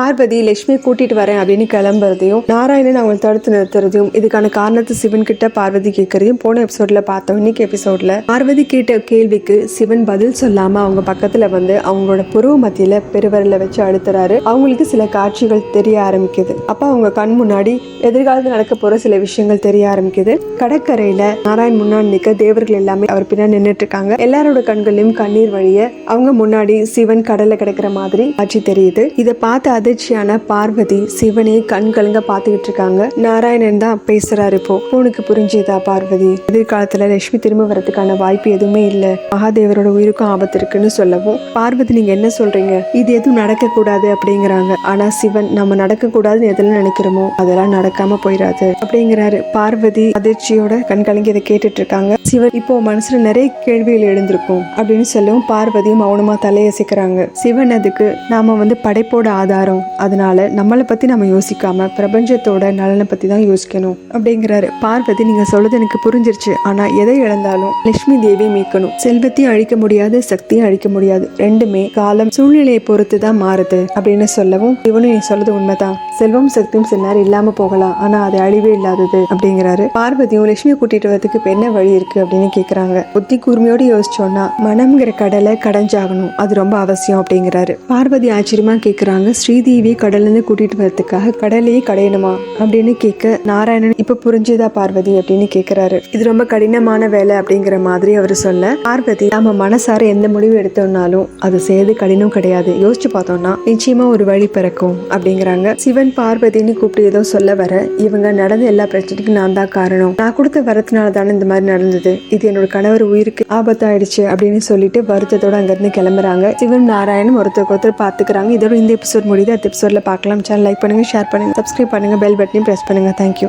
பார்வதி லட்சுமி கூட்டிட்டு வரேன் அப்படின்னு கிளம்புறதையும் நாராயணன் அவங்க தடுத்து நிறுத்துறதையும் இதுக்கான காரணத்தை சிவன் கிட்ட பார்வதி கேட்கறதையும் போன எபிசோட்ல பார்த்தோம். இன்னைக்கு எபிசோட்ல பார்வதி கேட்ட கேள்விக்கு சிவன் பதில் சொல்லாம அவங்க பக்கத்துல வந்து அவங்களோட புருவ மத்தியில பெருவரில் வச்சு அழுத்துறாரு. அவங்களுக்கு சில காட்சிகள் தெரிய ஆரம்பிக்குது. அப்ப அவங்க கண் முன்னாடி எதிர்காலத்தில் நடக்க போற சில விஷயங்கள் தெரிய ஆரம்பிக்குது. கடற்கரையில நாராயண் முன்னாடி நிக்க தேவர்கள் எல்லாமே அவர் பின்னாடி நின்றுட்டு இருக்காங்க. எல்லாரோட கண்களையும் கண்ணீர் வழிய அவங்க முன்னாடி சிவன் கடல்ல கிடக்கிற மாதிரி காட்சி தெரியுது. இதை பார்த்து அதிர்ச்சியான பார்வதி சிவனை கண் கலங்க பார்த்துக்கிட்டு இருக்காங்க. நாராயணன் தான் பேசுறாரு. இப்போ உனக்கு புரிஞ்சுதா பார்வதி, எதிர்காலத்துல லட்சுமி திரும்ப வரதுக்கான வாய்ப்பு எதுவுமே இல்ல, மகாதேவரோட உயிருக்கும் ஆபத்து இருக்குன்னு சொல்லவும் பார்வதி நீங்க என்ன சொல்றீங்க, இது எதுவும் நடக்க கூடாது அப்படிங்கிறாங்க. ஆனா சிவன் நம்ம நடக்க கூடாதுன்னு எதெல்லாம் நினைக்கிறோமோ அதெல்லாம் நடக்காம போயிடாது அப்படிங்கிறாரு. பார்வதி அதிர்ச்சியோட கண் கலங்கி இதை கேட்டுட்டு இருக்காங்க. சிவன் இப்போ மனசுல நிறைய கேள்விகள் எழுந்திருக்கும் அப்படின்னு சொல்லவும் பார்வதியும் மௌனமா தலையசிக்கிறாங்க. சிவன் அதுக்கு நாம படைப்போட ஆதாரம், அதனால நம்மளை பத்தி நம்ம யோசிக்காம பிரபஞ்சத்தோட நலனை பத்தி தான் யோசிக்கணும் அப்படிங்கிறாரு. பார்வதி நீங்க சொல்றது எனக்கு புரிஞ்சிருச்சு, ஆனா எதை இழந்தாலும் லட்சுமி தேவியை மீட்கணும். செல்வத்தையும் அழிக்க முடியாது, சக்தியும் அழிக்க முடியாது, ரெண்டுமே காலம் சூழ்நிலையை பொறுத்து தான் மாறுது அப்படின்னு சொல்லவும் இவனும் நீ சொல்றது உண்மைதான், செல்வம் சக்தியும் சில நேரம் இல்லாம போகலாம், ஆனா அது அழிவே இல்லாதது அப்படிங்கிறாரு. பார்வதியும் லட்சுமியை கூட்டிட்டு வரதுக்கு இப்ப என்ன வழி இருக்கு அப்படின்னு கேக்குறாங்க. புத்தி கூர்மையோடு யோசிச்சோன்னா மனம்ங்கிற கடலை கடைஞ்சாகணும், அது ரொம்ப அவசியம் அப்படிங்கிறாரு. பார்வதி ஆச்சரியமா கேக்குறாங்க. ஸ்ரீதேவி கடல்ல இருந்து கூட்டிட்டு வரதுக்காக கடலையே கடையணுமா அப்படின்னு கேட்க நாராயணன் இப்ப புரிஞ்சுதா பார்வதி அப்படின்னு கேக்குறாரு. இது ரொம்ப கடினமான வேலை அப்படிங்கிற மாதிரி அவர் சொல்ல பார்வதி நம்ம மனசார எந்த முடிவு எடுத்தோம்னாலும் அது செய்யறது கடினம் கிடையாது, யோசிச்சு பார்த்தோம்னா நிச்சயமா ஒரு வழி பிறக்கும் அப்படிங்கிறாங்க. சிவன் பார்வதினு கூப்பிட்டு ஏதோ சொல்ல வர இவங்க நடந்த எல்லா பிரச்சனைக்கும் நான் தான் காரணம், நான் கொடுத்த வரத்தினால தானே இந்த மாதிரி நடந்தது, இது என்னோட கணவர் உயிருக்கு ஆபத்தாயிடுச்சு அப்படின்னு சொல்லிட்டு வருத்தத்தோட அங்க இருந்து கிளம்புறாங்க. சிவன் நாராயணன் ஒருத்தருக்கு ஒருத்தர் பாத்துக்கிறாங்க. இதோட இந்த எபிசோட் முடியுது. அடுத்த எபிசோட்ல பார்க்கலாம். சேனல் லைக் பண்ணுங்க, ஷேர் பண்ணுங்க, சப்ஸ்கிரைப் பண்ணுங்க, பெல் பட்டனையும் பிரஸ் பண்ணுங்க. தேங்க்யூ.